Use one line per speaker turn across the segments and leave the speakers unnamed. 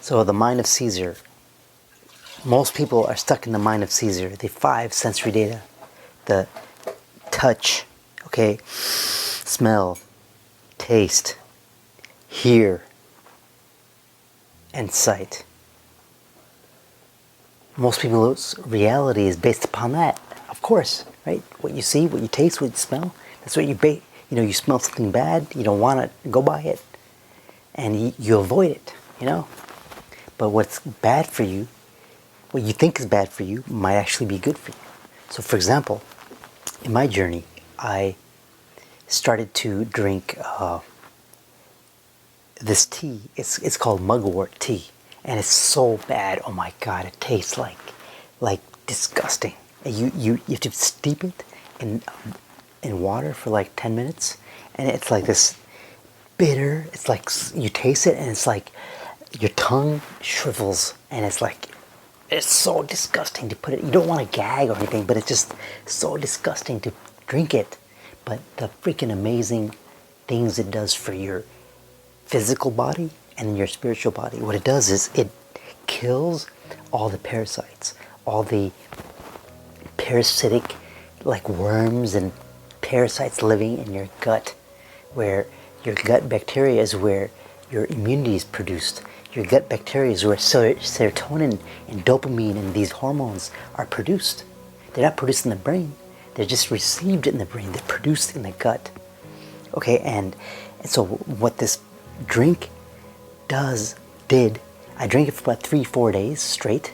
So the mind of Caesar. Most people are stuck in the mind of Caesar. The 5 sensory data. The touch, okay, smell, taste, hear, and sight. Most people's reality is based upon that, of course, right? What you see, what you taste, what you smell, that's what you smell something bad, you don't want to go by it, and you avoid it, But what's bad for you, what you think is bad for you, might actually be good for you. So for example, in my journey, I started to drink this tea. It's called mugwort tea. And it's so bad. Oh my God! It tastes like disgusting. And you have to steep it in water for like 10 minutes, and it's like this bitter. It's like you taste it, and it's like your tongue shrivels, and it's so disgusting to put it. You don't want to gag or anything, but it's just so disgusting to drink it. But the freaking amazing things it does for your physical body and your spiritual body. What it does is it kills all the parasites, all the parasitic like worms and parasites living in your gut, where your gut bacteria is where your immunity is produced. Your gut bacteria is where serotonin and dopamine and these hormones are produced. They're not produced in the brain. They're just received in the brain. They're produced in the gut. Okay, and so what this drink did, I drank it for about 3-4 days straight.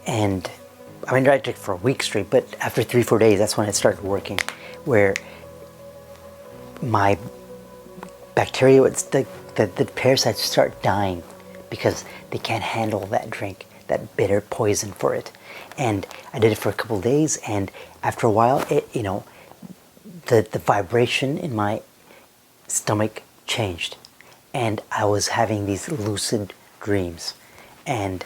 And I drank it for a week straight, but after 3-4 days, that's when it started working, where my bacteria, the parasites start dying because they can't handle that drink, that bitter poison for it. And I did it for a couple of days, and after a while, the vibration in my stomach changed, and I was having these lucid dreams, and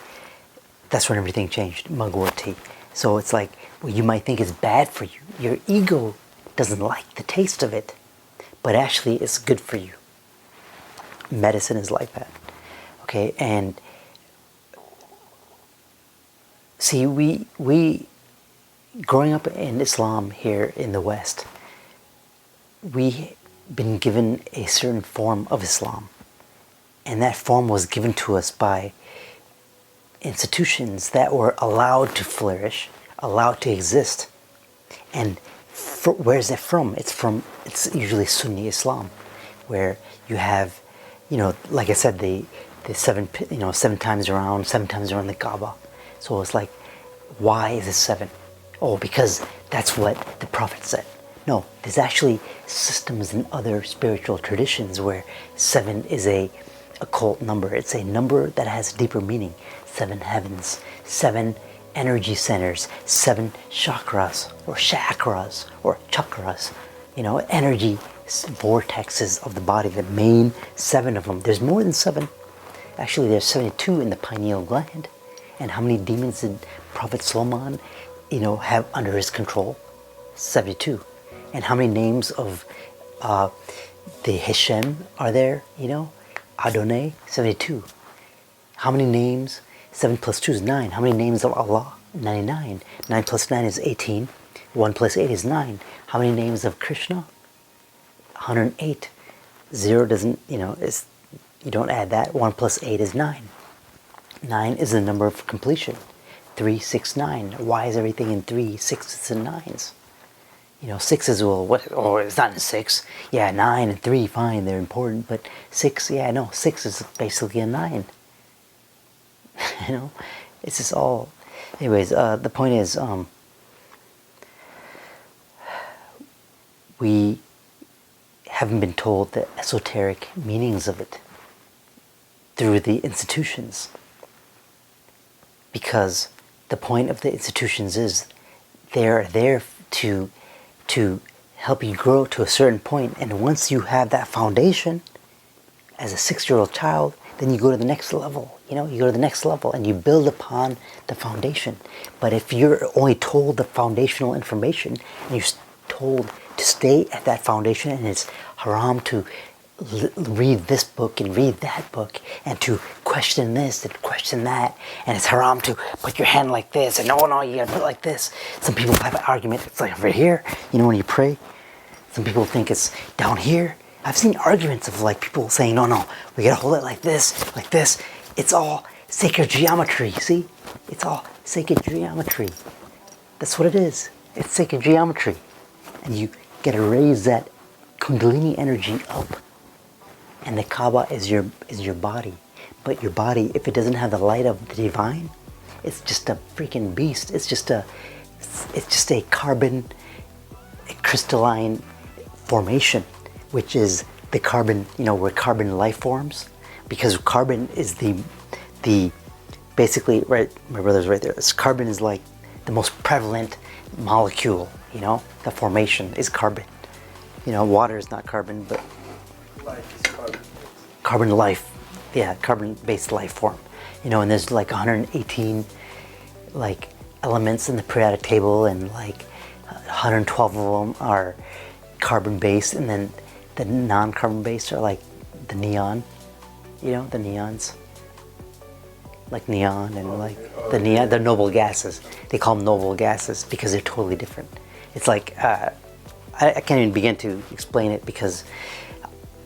that's when everything changed. Mugwort tea. So it's like what you might think is bad for you. Your ego doesn't like the taste of it, but actually it's good for you. Medicine is like that. Okay, and see, we growing up in Islam here in the West, we been given a certain form of Islam, and that form was given to us by institutions that were allowed to flourish, allowed to exist. And where is it from? It's usually Sunni Islam, where you have, like I said, the 7 times around the Kaaba. So it's like, why is it 7? Oh, because that's what the Prophet said. No, there's actually systems in other spiritual traditions where 7 is a occult number. It's a number that has deeper meaning. 7 heavens, 7 energy centers, 7 chakras or chakras, energy vortexes of the body, the main 7 of them. There's more than 7. Actually, there's 72 in the pineal gland. And how many demons did Prophet Solomon, have under his control? 72. And how many names of the Hashem are there? Adonai, 72. How many names? 7 plus 2 is 9. How many names of Allah? 99. 9 plus 9 is 18. 1 plus 8 is 9. How many names of Krishna? 108. 0 doesn't, you don't add that. 1 plus 8 is 9. 9 is the number of completion. 3, 6, 9. Why is everything in 3, 6s, and 9s? 6 is, it's not in 6. Yeah, 9 and 3, fine, they're important, but 6, 6 is basically a 9. It's just all. Anyways, the point is, we haven't been told the esoteric meanings of it through the institutions, because the point of the institutions is they're there to help you grow to a certain point, and once you have that foundation as a 6-year-old child, then you go to the next level. You go to the next level and you build upon the foundation. But if you're only told the foundational information and you're told to stay at that foundation, and it's haram to read this book and read that book and to question this and question that, and it's haram to put your hand like this, and no, you gotta put it like this. Some people have an argument, it's like over here, when you pray. Some people think it's down here. I've seen arguments of like people saying, no, we gotta hold it like this, like this. It's all sacred geometry, see? It's all sacred geometry. That's what it is. It's sacred geometry. And you gotta raise that Kundalini energy up. And the Kaaba is your body. But your body, if it doesn't have the light of the divine, it's just a freaking beast. It's just a carbon, a crystalline formation, which is the carbon, where carbon life forms. Because carbon is the basically, right, my brother's right there. Carbon is like the most prevalent molecule, the formation is carbon. Water is not carbon, but
Life is carbon.
Carbon life, yeah, carbon-based life form. And there's like 118 like elements in the periodic table, and like 112 of them are carbon-based, and then the non-carbon-based are like the neon, the neons, like neon and like the noble gases. They call them noble gases because they're totally different. It's like I can't even begin to explain it because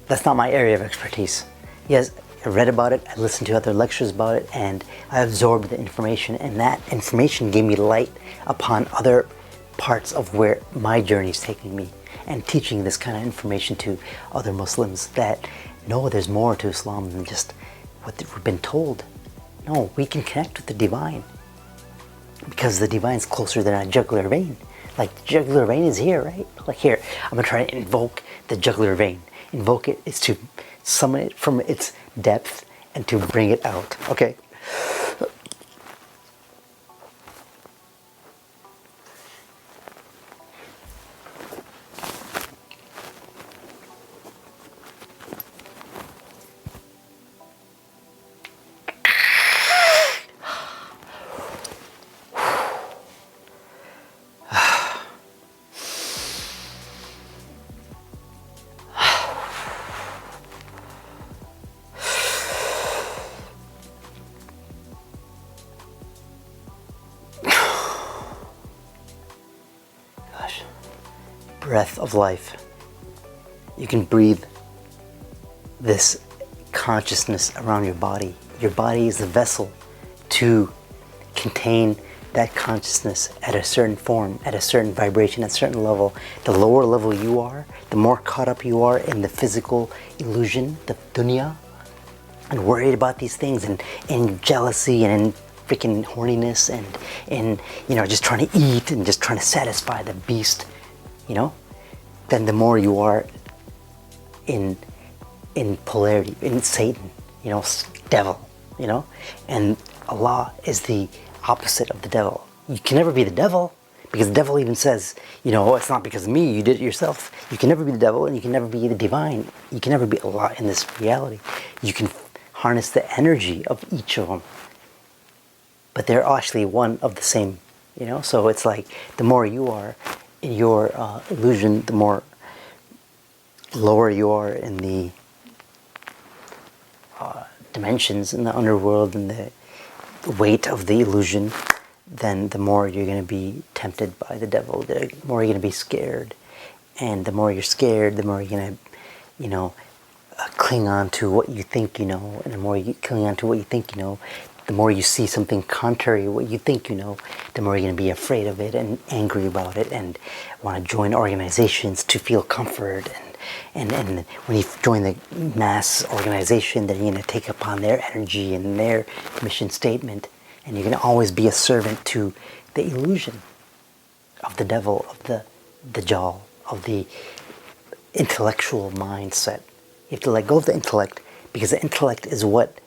that's not my area of expertise. Yes, I read about it, I listened to other lectures about it, and I absorbed the information, and that information gave me light upon other parts of where my journey is taking me, and teaching this kind of information to other Muslims that no, there's more to Islam than just what we've been told. No, we can connect with the divine because the divine's closer than our jugular vein. Like the jugular vein is here, right? Like here, I'm gonna try to invoke the jugular vein. Invoke it is to summon it from its depth and to bring it out, okay? Breath of life. You can breathe this consciousness around your body. Your body is the vessel to contain that consciousness at a certain form, at a certain vibration, at a certain level. The lower level you are, the more caught up you are in the physical illusion, the dunya, and worried about these things, and in jealousy and in freaking horniness, and in just trying to eat and just trying to satisfy the beast, then the more you are in polarity, in Satan, devil, and Allah is the opposite of the devil. You can never be the devil, because the devil even says, it's not because of me, you did it yourself. You can never be the devil, and you can never be the divine. You can never be Allah in this reality. You can harness the energy of each of them, but they're actually one of the same, so it's like the more you are in your illusion, the more lower you are in the dimensions in the underworld and the weight of the illusion, then the more you're going to be tempted by the devil, the more you're going to be scared. And the more you're scared, the more you're going to, cling on to what you think you know. And the more you cling on to what you think you know, the more you see something contrary to what you think you know, the more you're going to be afraid of it and angry about it and want to join organizations to feel comfort. And when you join the mass organization, then you're going to take upon their energy and their mission statement, and you're going to always be a servant to the illusion of the devil, of the Dajjal, of the intellectual mindset. You have to let go of the intellect, because the intellect is what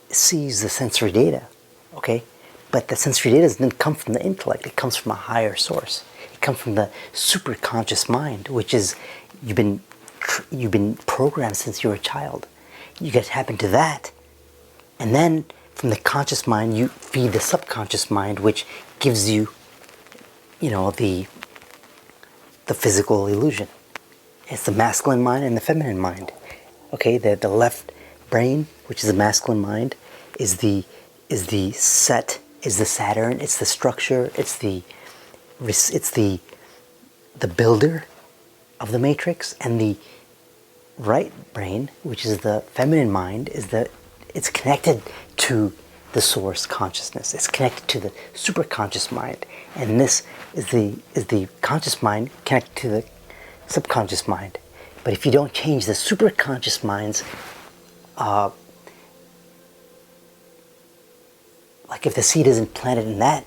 sees the sensory data, okay? But the sensory data doesn't come from the intellect, it comes from a higher source. It comes from the superconscious mind, which is, you've been programmed since you were a child. You get to tap into that, and then from the conscious mind, you feed the subconscious mind, which gives you, the physical illusion. It's the masculine mind and the feminine mind. Okay, the left brain, which is the masculine mind, is the set, is the Saturn, it's the structure, it's the builder of the matrix, and the right brain, which is the feminine mind, it's connected to the source consciousness. It's connected to the superconscious mind, and this is the conscious mind connected to the subconscious mind. But if you don't change the superconscious mind's, like if the seed isn't planted in that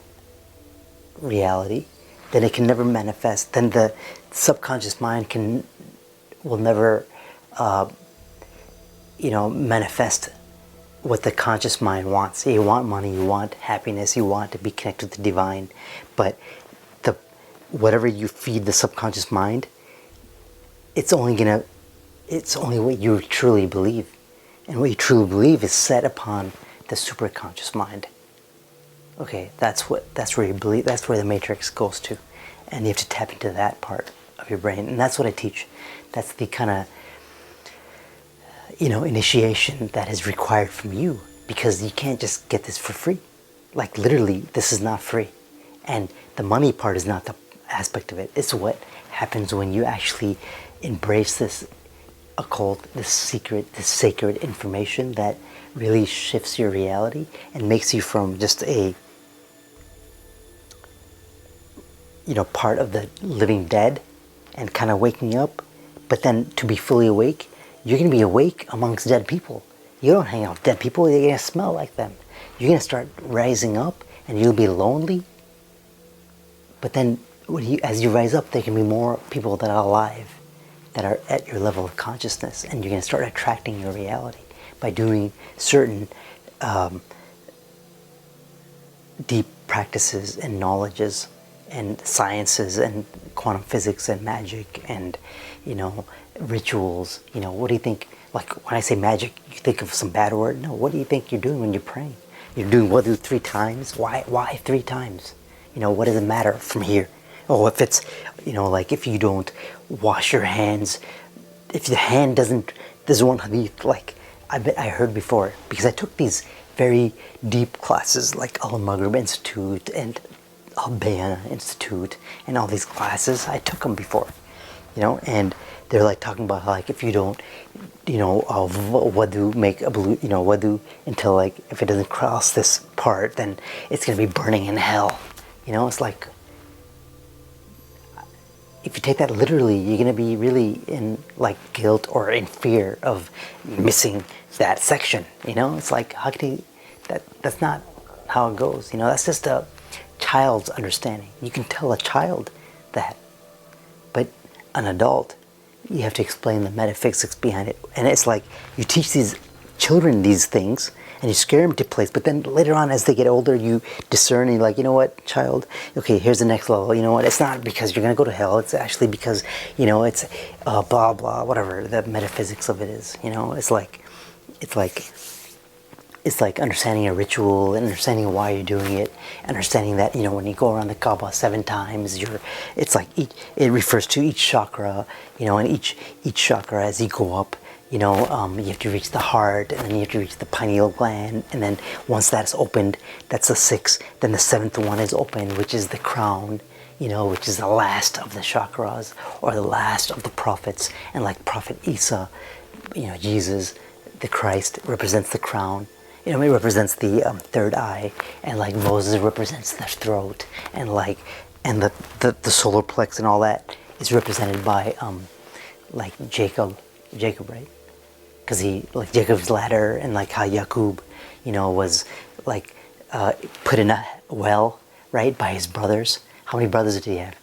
reality, then it can never manifest. Then the subconscious mind will never, manifest what the conscious mind wants. You want money, you want happiness, you want to be connected to the divine, but whatever you feed the subconscious mind, it's only what you truly believe, and what you truly believe is set upon the superconscious mind. Okay, that's where you believe. That's where the matrix goes to, and you have to tap into that part of your brain, and that's what I teach. That's the kind of initiation that is required from you, because you can't just get this for free. Like literally, this is not free, and the money part is not the aspect of it. It's what happens when you actually embrace this occult, this secret, this sacred information that really shifts your reality and makes you from just a part of the living dead and kind of waking up, but then to be fully awake, you're going to be awake amongst dead people. You don't hang out with dead people, you're going to smell like them. You're going to start rising up and you'll be lonely, but then as you rise up, there can be more people that are alive, that are at your level of consciousness, and you're going to start attracting your reality by doing certain deep practices and knowledges and sciences and quantum physics and magic and rituals. What do you think? Like when I say magic, you think of some bad word? No. What do you think you're doing when you're praying? You're doing wudu 3 times. Why 3 times? What does it matter from here? Oh, if it's like if you don't wash your hands, if the hand doesn't, there's one hadith like I heard before, because I took these very deep classes like Al-Maghrib Institute and Al-Bayana Institute and all these classes. I took them before, and they're like talking about like if you don't, wudu, make wudu until like if it doesn't cross this part, then it's gonna be burning in hell. It's like, if you take that literally, you're going to be really in like guilt or in fear of missing that section. It's like, how can you, that's not how it goes. That's just a child's understanding. You can tell a child that, but an adult, you have to explain the metaphysics behind it. And it's like you teach these children these things and you scare them to place, but then later on as they get older you discern and you're like, you know what, child, okay, here's the next level. You know what, it's not because you're going to go to hell, it's actually because it's blah blah whatever the metaphysics of it is. It's like understanding a ritual and understanding why you're doing it, understanding that when you go around the Kaaba 7 times, it's like it refers to each chakra, and each chakra as you go up, you have to reach the heart, and then you have to reach the pineal gland, and then once that's opened, that's the 6th. Then the 7th one is open, which is the crown, which is the last of the chakras or the last of the prophets. And like Prophet Isa, Jesus, the Christ, represents the crown. It represents the third eye, and like Moses represents the throat, and the solar plex and all that is represented by like Jacob, right? Because he, like Jacob's ladder, and like how Yaqub, was like put in a well, right, by his brothers. How many brothers did he have?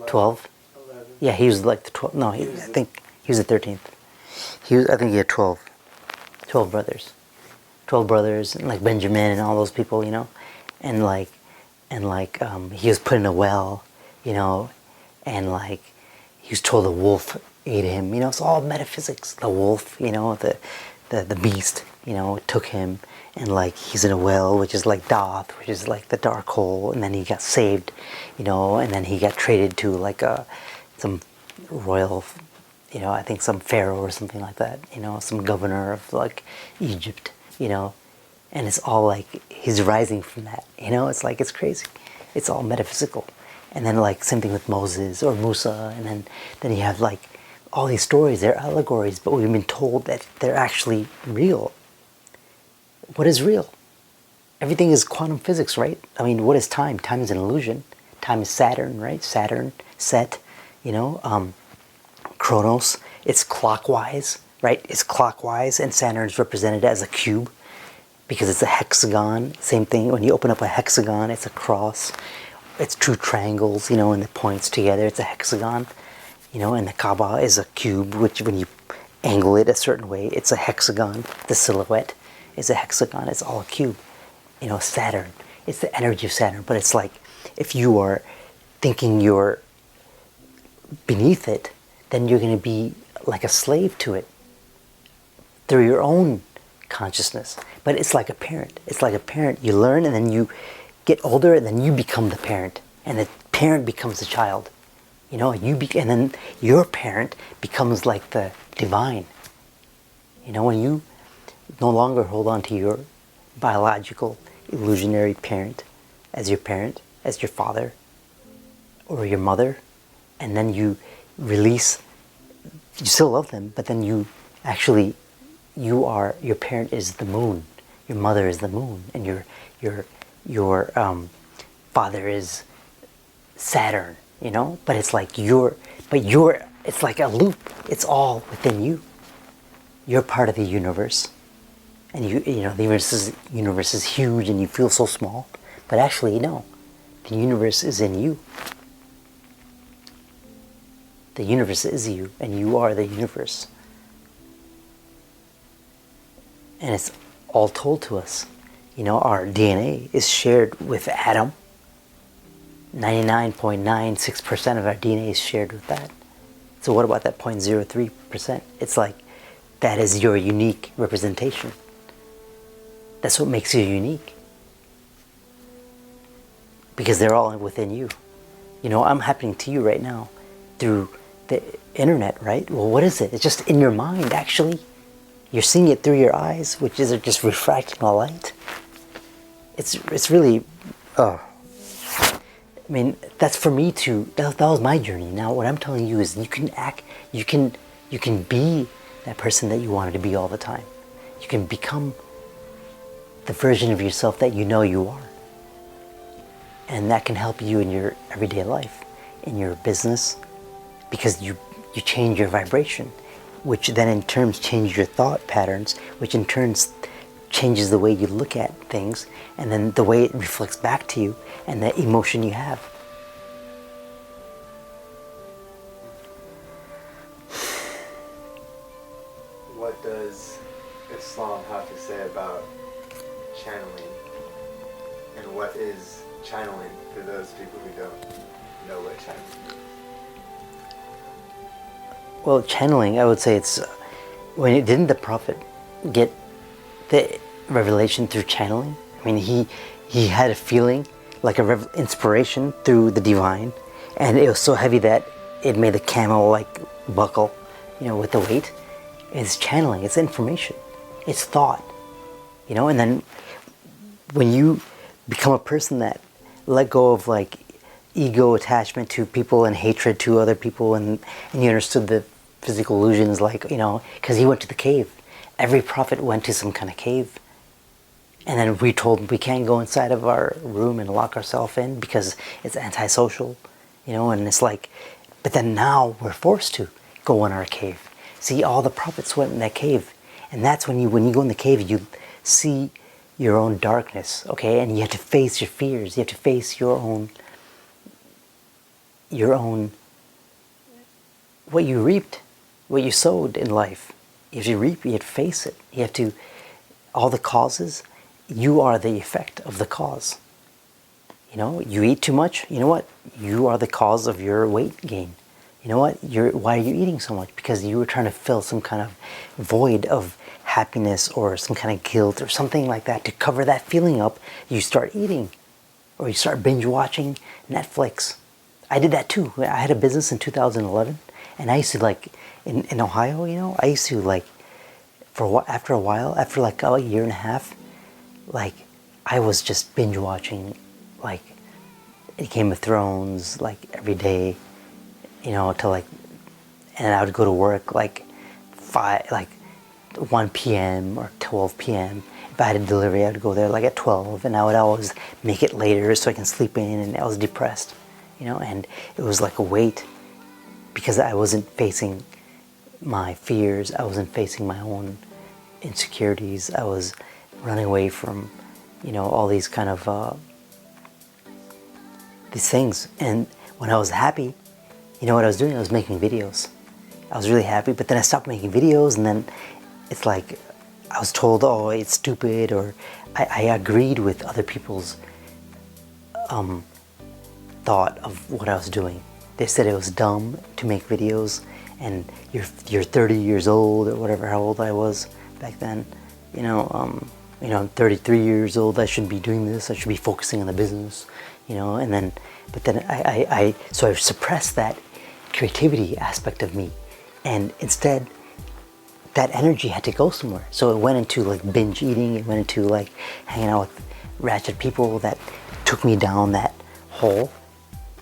12?
11.
Yeah, he was like the 12. No, I think he was the 13th. I think he had 12. 12 brothers. 12 brothers, and like Benjamin and all those people, and he was put in a well, and like he was told a wolf ate him, it's all metaphysics. The wolf, the beast, took him, and like he's in a well, which is like Doth, which is like the dark hole, and then he got saved, and then he got traded to like some royal, I think some pharaoh or something like that, some governor of like Egypt, and it's all like he's rising from that, it's like it's crazy. It's all metaphysical. And then like same thing with Moses or Musa, and then you have like all these stories, they're allegories, but we've been told that they're actually real. What is real? Everything is quantum physics, right? I mean, what is time? Time is an illusion. Time is Saturn, right? Saturn, Set, Chronos, it's clockwise, right? It's clockwise, and Saturn is represented as a cube because it's a hexagon. Same thing, when you open up a hexagon, it's a cross. It's two triangles, and it points together, it's a hexagon. And the Kaaba is a cube, which when you angle it a certain way, it's a hexagon. The silhouette is a hexagon, it's all a cube. Saturn, it's the energy of Saturn, but it's like if you are thinking you're beneath it, then you're going to be like a slave to it through your own consciousness. But it's like a parent. It's like a parent. You learn and then you get older and then you become the parent. And the parent becomes the child. And then your parent becomes like the divine. When you no longer hold on to your biological, illusionary parent, as your father or your mother, and then you release, you still love them, but then your parent is the moon, your mother is the moon, and your father is Saturn, but it's like it's like a loop, it's all within you. You're part of the universe, and the universe is huge and you feel so small, but actually no, the universe is in you. The universe is you, and you are the universe. And it's all told to us. Our DNA is shared with Adam. 99.96% of our DNA is shared with that. So what about that 0.03%? It's like, that is your unique representation. That's what makes you unique. Because they're all within you. I'm happening to you right now through the internet, right? Well, what is it? It's just in your mind, actually. You're seeing it through your eyes, which is just refracting a light. It's really, that's for me to, that was my journey. Now what I'm telling you is you can be that person that you wanted to be all the time. You can become the version of yourself that you are. And that can help you in your everyday life, in your business, because you change your vibration, which then in turn changes your thought patterns, which in turn changes the way you look at things, and then the way it reflects back to you and the emotion you have.
What does Islam have to say about channeling? And what is channeling for those people who don't know what channeling is?
Well, channeling, I would say it's, didn't the Prophet get the revelation through channeling? He had a feeling, like inspiration through the divine, and it was so heavy that it made the camel like buckle, with the weight. It's channeling, it's information, it's thought, and then when you become a person that let go of like ego attachment to people and hatred to other people, and you understood the physical illusions, like, because he went to the cave. Every prophet went to some kind of cave. And then we told him we can't go inside of our room and lock ourselves in because it's antisocial, and it's like, but then now we're forced to go in our cave. See, all the prophets went in that cave. And that's when you go in the cave, you see your own darkness, okay? And you have to face your fears. You have to face your own, what you reaped, what you sowed in life. You have to reap, you have to face it. You have to, all the causes, you are the effect of the cause. You eat too much, you know what? You are the cause of your weight gain. You know what? Why are you eating so much? Because you were trying to fill some kind of void of happiness or some kind of guilt or something like that. To cover that feeling up, you start eating. Or you start binge watching Netflix. I did that too. I had a business in 2011, and I used to in Ohio, you know, I used to like, after a while, after like a year and a half, like I was just binge watching like Game of Thrones like every day, you know, till like, and I would go to work like 1 p.m. or 12 p.m. If I had a delivery, I would go there like at 12, and I would always make it later so I can sleep in, and I was depressed, you know, and it was like a weight because I wasn't facing my fears, I wasn't facing my own insecurities, I was running away from, you know, all these kind of these things. And when I was happy, you know what I was doing? I was making videos. I was really happy, but then I stopped making videos, and then it's like I was told, oh, it's stupid, or I agreed with other people's thought of what I was doing. They said it was dumb to make videos, and you're 30 years old, or whatever, how old I was back then. You know, I'm 33 years old. I shouldn't be doing this. I should be focusing on the business. You know, and then, but then so I suppressed that creativity aspect of me, and instead, that energy had to go somewhere. So it went into like binge eating. It went into like hanging out with ratchet people that took me down that hole.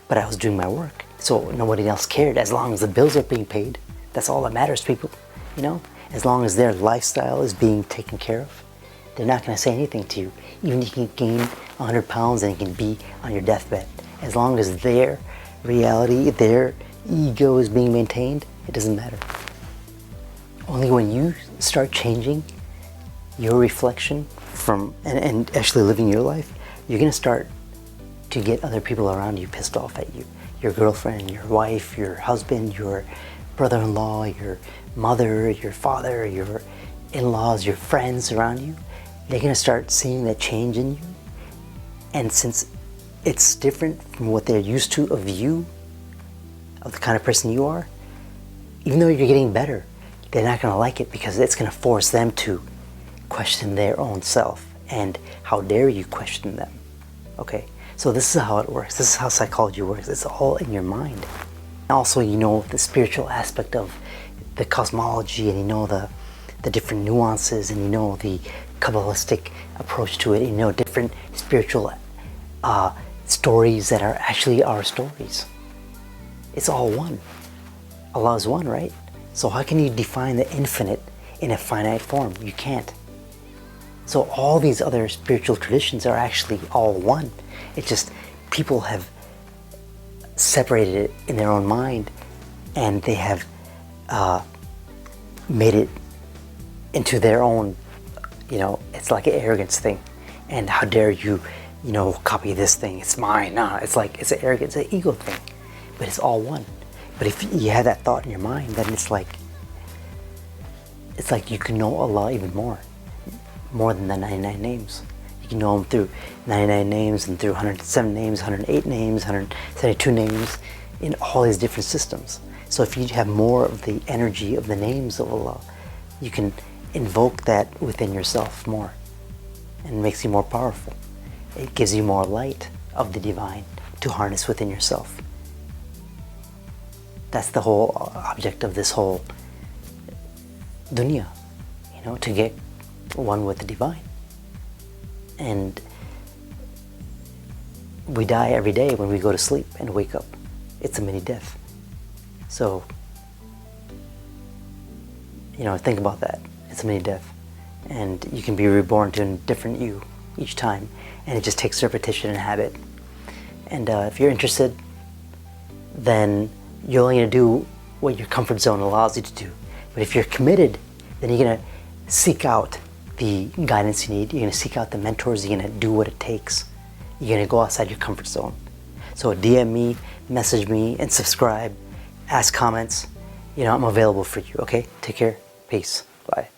But I was doing my work, so nobody else cared. As long as the bills are being paid, that's all that matters to people. You know, as long as their lifestyle is being taken care of, they're not going to say anything to you. Even if you can gain 100 pounds and you can be on your deathbed, as long as their reality, their ego is being maintained, it doesn't matter. Only when you start changing your reflection from and actually living your life, you're going to start to get other people around you pissed off at you. Your girlfriend, your wife, your husband, your brother-in-law, your mother, your father, your in-laws, your friends around you. They're going to start seeing that change in you. And since it's different from what they're used to of you, of the kind of person you are, even though you're getting better, they're not going to like it because it's going to force them to question their own self. And how dare you question them? Okay, so this is how it works. This is how psychology works. It's all in your mind. Also, you know the spiritual aspect of the cosmology, and you know the different nuances, and you know the Kabbalistic approach to it, and you know different spiritual stories that are actually our stories. It's all one. Allah is one, right? So how can you define the infinite in a finite form? You can't. So all these other spiritual traditions are actually all one. It's just people have separated it in their own mind, and they have made it into their own, you know, it's like an arrogance thing. And how dare you, you know, copy this thing, it's mine. Nah, it's like, it's an arrogance, it's an ego thing. But it's all one. But if you have that thought in your mind, then it's like you can know Allah even more than the 99 names. You can know Him through 99 names and through 107 names, 108 names, 172 names, in all these different systems. So if you have more of the energy of the names of Allah, you can invoke that within yourself more, and it makes you more powerful. It gives you more light of the divine to harness within yourself. That's the whole object of this whole dunya, you know, to get one with the divine. And we die every day when we go to sleep and wake up. It's a mini death. So, you know, think about that. It's a mini death. And you can be reborn to a different you each time. And it just takes repetition and habit. And if you're interested, then you're only going to do what your comfort zone allows you to do. But if you're committed, then you're going to seek out the guidance you need. You're going to seek out the mentors. You're going to do what it takes. You're going to go outside your comfort zone. So DM me, message me, and subscribe. Ask comments. You know, I'm available for you, okay? Take care. Peace. Bye.